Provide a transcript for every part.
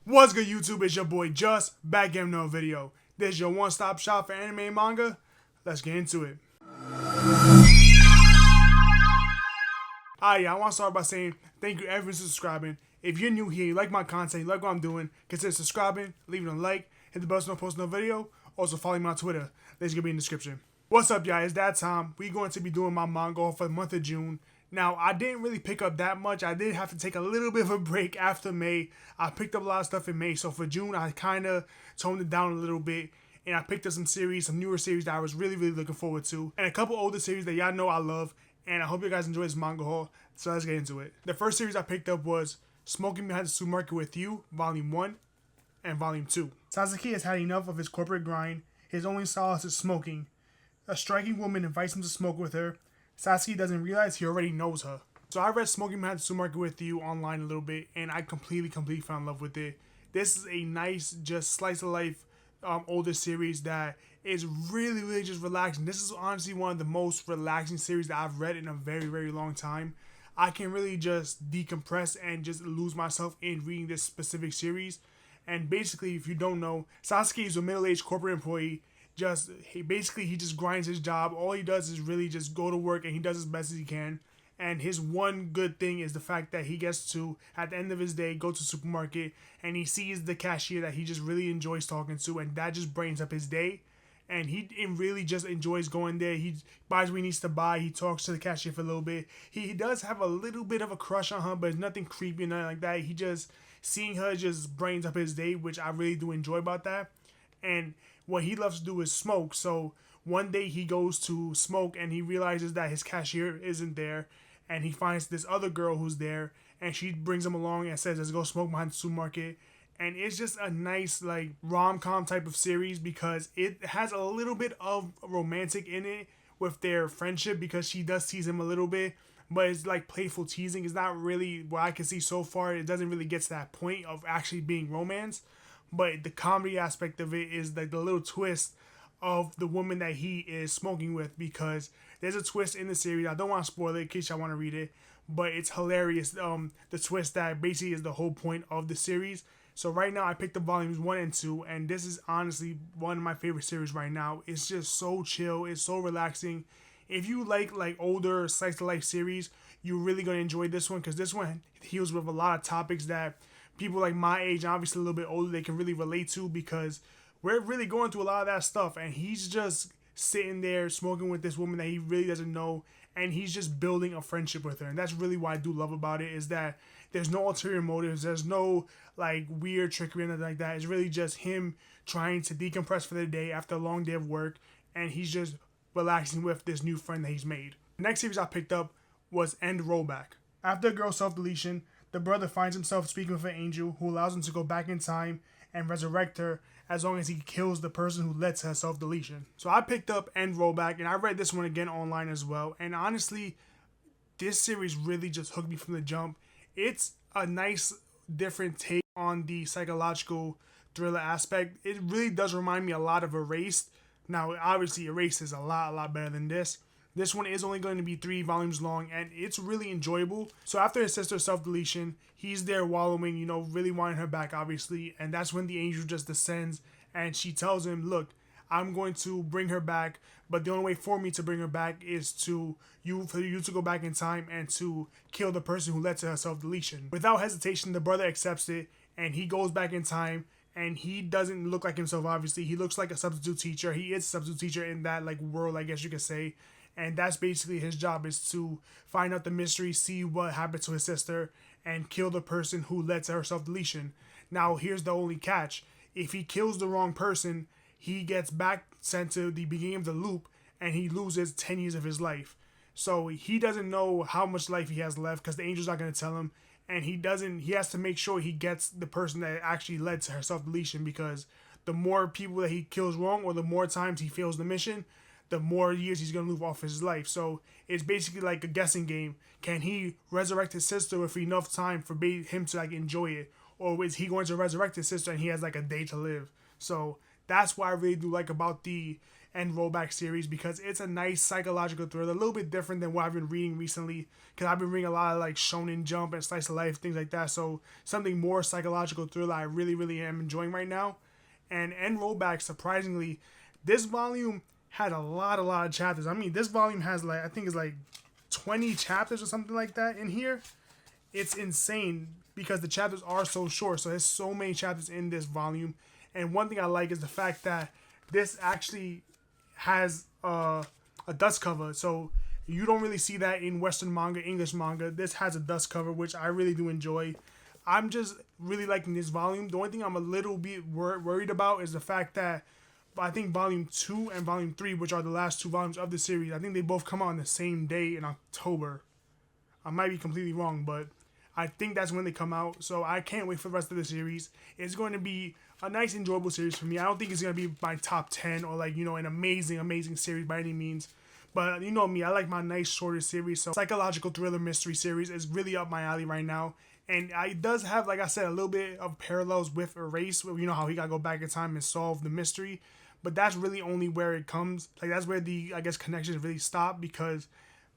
What's good, YouTube? It's your boy Just back in another video. This is your one-stop shop for anime and manga. Let's get into it. I want to start by saying thank you everyone for subscribing. If you're new here, you like my content, you like what I'm doing, consider subscribing, leaving a like, hit the bell so you don't post no video. Also follow me on Twitter. Links gonna be in the description. What's up, y'all? It's that time. We're going to be doing my manga for the month of June. Now, I didn't really pick up that much. I did have to take a little bit of a break after May. I picked up a lot of stuff in May. So for June, I kind of toned it down a little bit. And I picked up some newer series that I was really looking forward to. And a couple older series that y'all know I love. And I hope you guys enjoy this manga haul. So let's get into it. The first series I picked up was Smoking Behind the Supermarket with You, Volume 1 and Volume 2. Sasuke has had enough of his corporate grind. His only solace is smoking. A striking woman invites him to smoke with her. Sasuke doesn't realize he already knows her. So I read Smoking Behind the Supermarket with You online a little bit, and I completely fell in love with it. This is a nice, just slice of life older series that is really just relaxing. This is honestly one of the most relaxing series that I've read in a very long time. I can really just decompress and just lose myself in reading this specific series. And basically, if you don't know, Sasuke is a middle-aged corporate employee. He just grinds his job. All he does is really just go to work, and he does as best as he can. And his one good thing is the fact that he gets to, at the end of his day, go to the supermarket and he sees the cashier that he just really enjoys talking to, and that just brightens up his day. And he really just enjoys going there. He buys what he needs to buy. He talks to the cashier for a little bit. He does have a little bit of a crush on her, but it's nothing creepy or nothing like that. He just, seeing her just brightens up his day, which I really do enjoy about that. And what he loves to do is smoke. So one day he goes to smoke and he realizes that his cashier isn't there. And he finds this other girl who's there. And she brings him along and says, let's go smoke behind the supermarket. And it's just a nice, like, rom-com type of series because it has a little bit of romantic in it with their friendship, because she does tease him a little bit. But it's like playful teasing. It's not really, what I can see so far, it doesn't really get to that point of actually being romance. But the comedy aspect of it is like the little twist of the woman that he is smoking with, because there's a twist in the series. I don't want to spoil it in case y'all want to read it, but it's hilarious. The twist that basically is the whole point of the series. So right now I picked up volumes 1 and 2, and this is honestly one of my favorite series right now. It's just so chill. It's so relaxing. If you like older slice of life series, you're really going to enjoy this one, because this one deals with a lot of topics that people like my age, and obviously a little bit older, they can really relate to, because we're really going through a lot of that stuff. And he's just sitting there smoking with this woman that he really doesn't know, and he's just building a friendship with her. And that's really what I do love about it, is that there's no ulterior motives. There's no like weird trickery or anything like that. It's really just him trying to decompress for the day after a long day of work, and he's just relaxing with this new friend that he's made. The next series I picked up was Rollback. After a girl's self-deletion, the brother finds himself speaking with an angel who allows him to go back in time and resurrect her as long as he kills the person who led to her self-deletion. So I picked up Rollback, and I read this one again online as well. And honestly, this series really just hooked me from the jump. It's a nice, different take on the psychological thriller aspect. It really does remind me a lot of Erased. Now, obviously, Erased is a lot better than this. This one is only going to be 3 volumes long, and it's really enjoyable. So after his sister's self-deletion, he's there wallowing, really wanting her back, obviously. And that's when the angel just descends, and she tells him, look, I'm going to bring her back, but the only way for me to bring her back is for you to go back in time and to kill the person who led to her self-deletion. Without hesitation, the brother accepts it, and he goes back in time. And he doesn't look like himself, obviously. He looks like a substitute teacher. He is a substitute teacher in that world, I guess you could say. And that's basically his job, is to find out the mystery, see what happened to his sister, and kill the person who led to her self-deletion. Now, here's the only catch. If he kills the wrong person, he gets back sent to the beginning of the loop, and he loses 10 years of his life. So he doesn't know how much life he has left, because the angel's not going to tell him. And he has to make sure he gets the person that actually led to her self-deletion, because the more people that he kills wrong, or the more times he fails the mission, the more years he's going to lose off his life. So it's basically like a guessing game. Can he resurrect his sister with enough time for him to enjoy it? Or is he going to resurrect his sister and he has a day to live? So that's what I really do like about the and Rollback series because it's a nice psychological thriller, a little bit different than what I've been reading recently. Because I've been reading a lot of like Shonen Jump and Slice of Life, things like that. So something more psychological thriller I really am enjoying right now. And Rollback, surprisingly, this volume had a lot of chapters. I mean, this volume has like, I think it's like 20 chapters or something like that in here. It's insane because the chapters are so short. So there's so many chapters in this volume. And one thing I like is the fact that this actually has a dust cover. So you don't really see that in Western manga, English manga. This has a dust cover, which I really do enjoy. I'm just really liking this volume. The only thing I'm a little bit worried about is the fact that I think volume 2 and volume 3, which are the last 2 volumes of the series, I think they both come out on the same day in October. I might be completely wrong, but I think that's when they come out. So I can't wait for the rest of the series. It's going to be a nice, enjoyable series for me. I don't think it's going to be my top 10 or like, an amazing series by any means. But you know me, I like my nice, shorter series. So psychological thriller mystery series is really up my alley right now. And it does have, like I said, a little bit of parallels with Erase. You know how he got to go back in time and solve the mystery. But that's really only where it comes. Like, that's where the, I guess, connections really stop. Because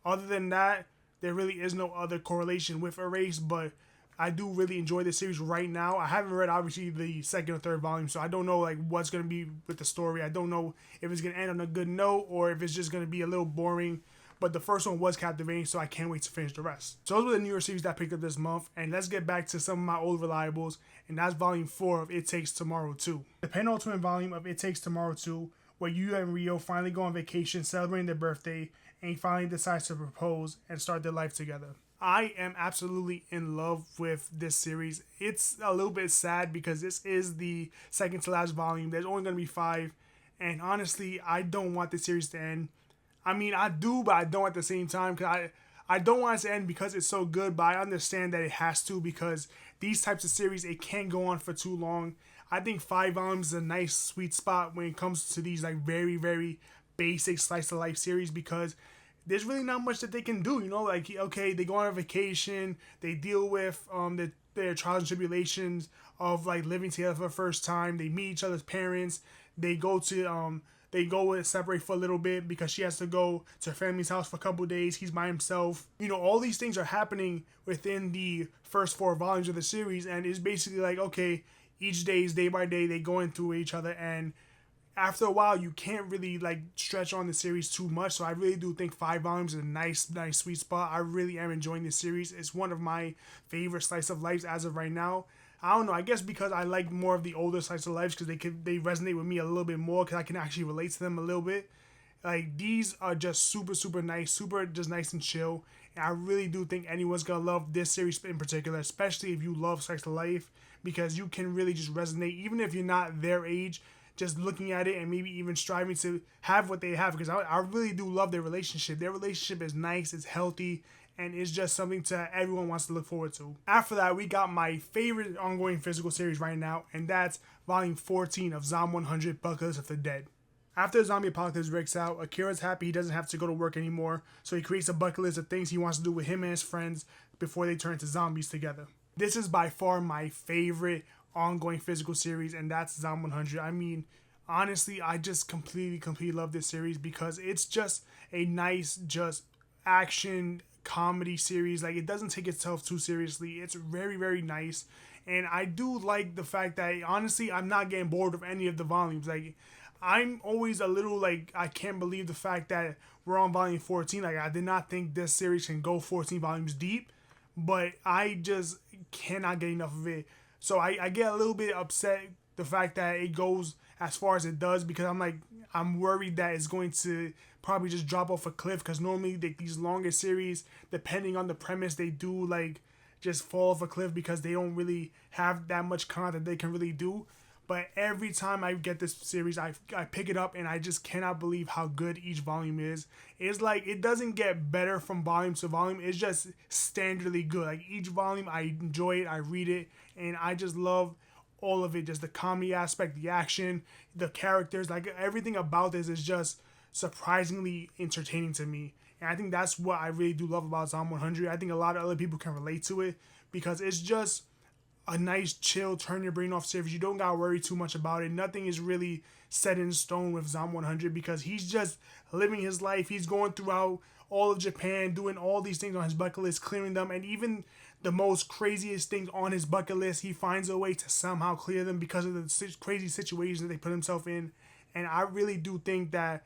other than that, there really is no other correlation with Erase. But I do really enjoy this series right now. I haven't read, obviously, the second or third volume. So I don't know, like, what's going to be with the story. I don't know if it's going to end on a good note or if it's just going to be a little boring. But the first one was captivating, so I can't wait to finish the rest. So those were the newer series that I picked up this month. And let's get back to some of my old reliables. And that's volume 4 of It Takes Tomorrow 2. The penultimate volume of It Takes Tomorrow 2, where Yu and Ryo finally go on vacation celebrating their birthday, and he finally decides to propose and start their life together. I am absolutely in love with this series. It's a little bit sad because this is the second to last volume. There's only going to be 5. And honestly, I don't want this series to end. I mean, I do, but I don't at the same time. Because I don't want it to end because it's so good, but I understand that it has to because these types of series, it can't go on for too long. I think 5 volumes is a nice sweet spot when it comes to these like very basic slice of life series because there's really not much that they can do. Like, okay, they go on a vacation, they deal with their trials and tribulations of like living together for the first time. They meet each other's parents. They go and separate for a little bit because she has to go to her family's house for a couple of days. He's by himself. All these things are happening within the first 4 volumes of the series, and it's basically like, okay, each day is day by day, they go into each other, and after a while, you can't really like stretch on the series too much. So I really do think 5 volumes is a nice sweet spot. I really am enjoying this series. It's one of my favorite slice of lives as of right now. I don't know. I guess because I like more of the older slice of lives because they resonate with me a little bit more because I can actually relate to them a little bit. Like, these are just super nice, super just nice and chill. And I really do think anyone's gonna love this series in particular, especially if you love slice of life, because you can really just resonate even if you're not their age. Just looking at it and maybe even striving to have what they have, because I really do love their relationship. Their relationship is nice, it's healthy, and it's just something to everyone wants to look forward to. After that, we got my favorite ongoing physical series right now, and that's volume 14 of Zom 100 Buckets of the Dead. After the zombie apocalypse breaks out, Akira's happy he doesn't have to go to work anymore, so he creates a bucket list of things he wants to do with him and his friends before they turn into zombies together. This is by far my favorite ongoing physical series, and that's Zom 100. I mean, honestly, I just completely love this series because it's just a nice, just action comedy series. Like, it doesn't take itself too seriously. It's very nice, and I do like the fact that honestly, I'm not getting bored of any of the volumes. Like, I'm always a little like, I can't believe the fact that we're on volume 14. Like, I did not think this series can go 14 volumes deep, but I just cannot get enough of it. So I get a little bit upset the fact that it goes as far as it does, because I'm worried that it's going to probably just drop off a cliff, because normally these longer series, depending on the premise, they do like just fall off a cliff because they don't really have that much content they can really do. But every time I get this series, I pick it up and I just cannot believe how good each volume is. It's like, it doesn't get better from volume to volume. It's just standardly good. Like, each volume, I enjoy it, I read it, and I just love all of it. Just the comedy aspect, the action, the characters, like everything about this is just surprisingly entertaining to me. And I think that's what I really do love about Zom 100. I think a lot of other people can relate to it because it's just a nice chill, turn your brain off series. You don't gotta worry too much about it. Nothing is really set in stone with Zom 100 because he's just living his life. He's going throughout all of Japan, doing all these things on his bucket list, clearing them, and even the most craziest things on his bucket list, he finds a way to somehow clear them because of the crazy situations that they put himself in. And I really do think that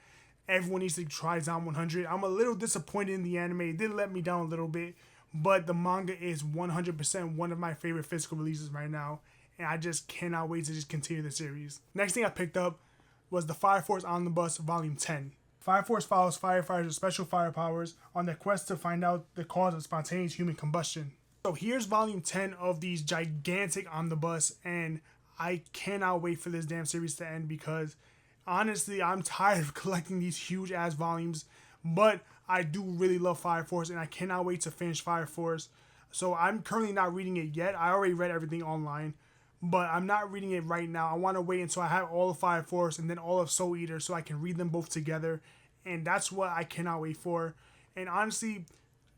everyone needs to try Zom 100. I'm a little disappointed in the anime. It did let me down a little bit, but the manga is 100% one of my favorite physical releases right now, and I just cannot wait to just continue the series. Next thing I picked up was the Fire Force Omnibus Volume 10. Fire Force follows firefighters with special fire powers on their quest to find out the cause of spontaneous human combustion. So here's Volume 10 of these gigantic omnibus, and I cannot wait for this damn series to end because honestly, I'm tired of collecting these huge ass volumes, but I do really love Fire Force, and I cannot wait to finish Fire Force. So I'm currently not reading it yet. I already read everything online, but I'm not reading it right now. I want to wait until I have all of Fire Force and then all of Soul Eater so I can read them both together, and that's what I cannot wait for. And honestly,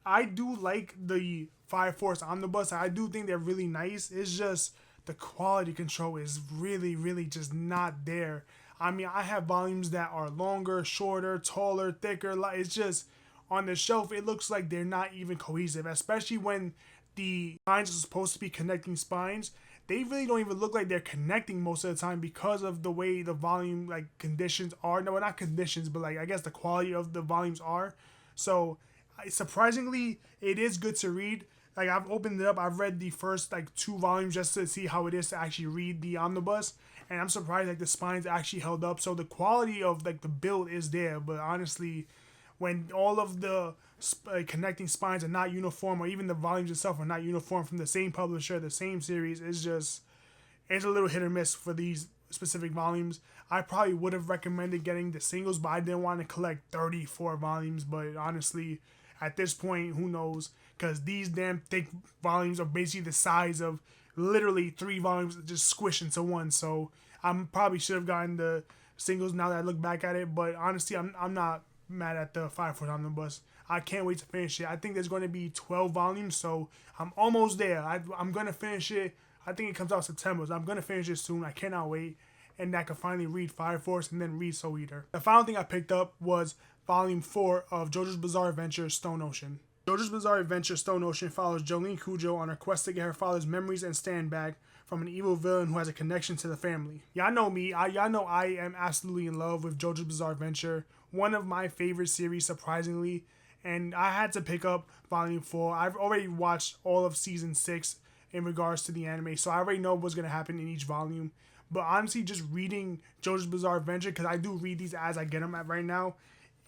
I do like the Fire Force Omnibus. I do think they're really nice. It's just the quality control is really just not there. I mean, I have volumes that are longer, shorter, taller, thicker. It's just on the shelf, it looks like they're not even cohesive, especially when the spines are supposed to be connecting spines. They really don't even look like they're connecting most of the time because of the way the volume like conditions are. No, not conditions, but like I guess the quality of the volumes are. So surprisingly, it is good to read. Like I've opened it up, I've read the first like 2 volumes just to see how it is to actually read the omnibus, and I'm surprised like the spines actually held up. So the quality of like the build is there, but honestly, when all of the connecting spines are not uniform, or even the volumes itself are not uniform from the same publisher, the same series, it's a little hit or miss for these specific volumes. I probably would have recommended getting the singles, but I didn't want to collect 34 volumes. But honestly, at this point, who knows? Because these damn thick volumes are basically the size of literally 3 volumes just squished into one. So I probably should have gotten the singles now that I look back at it. But honestly, I'm not mad at the Fire Force Omnibus. I can't wait to finish it. I think there's going to be 12 volumes, so I'm almost there. I'm going to finish it. I think it comes out September, so I'm going to finish it soon. I cannot wait. And I can finally read Fire Force and then read Soul Eater. The final thing I picked up was Volume 4 of JoJo's Bizarre Adventure Stone Ocean. JoJo's Bizarre Adventure Stone Ocean follows Jolene Cujo on her quest to get her father's memories and stand back from an evil villain who has a connection to the family. Y'all know me. Y'all know I am absolutely in love with JoJo's Bizarre Adventure. One of my favorite series, surprisingly. And I had to pick up Volume 4. I've already watched all of Season 6 in regards to the anime, so I already know what's going to happen in each volume. But honestly, just reading JoJo's Bizarre Adventure, because I do read these as I get them at right now,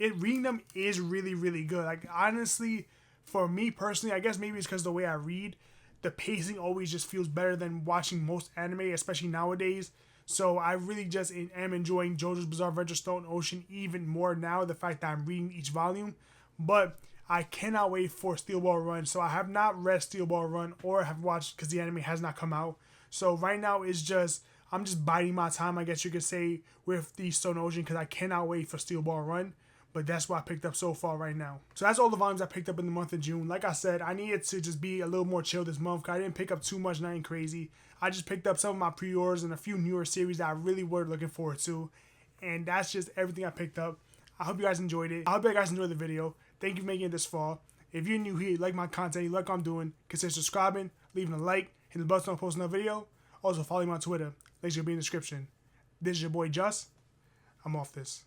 reading them is really good. Like, honestly, for me personally, I guess maybe it's because the way I read, the pacing always just feels better than watching most anime, especially nowadays. So I really just am enjoying JoJo's Bizarre Adventure Stone Ocean even more now, the fact that I'm reading each volume. But I cannot wait for Steel Ball Run. So I have not read Steel Ball Run or have watched because the anime has not come out. So right now it's just, I'm just biding my time, I guess you could say, with the Stone Ocean because I cannot wait for Steel Ball Run. But that's what I picked up so far right now. So that's all the volumes I picked up in the month of June. Like I said, I needed to just be a little more chill this month because I didn't pick up too much, nothing crazy. I just picked up some of my pre-orders and a few newer series that I really were looking forward to. And that's just everything I picked up. I hope you guys enjoyed it. I hope you guys enjoyed the video. Thank you for making it this far. If you're new here, you like my content, you like what I'm doing, consider subscribing, leaving a like, hit the bell so I post another video. Also follow me on Twitter. Links will be in the description. This is your boy Just. I'm off this.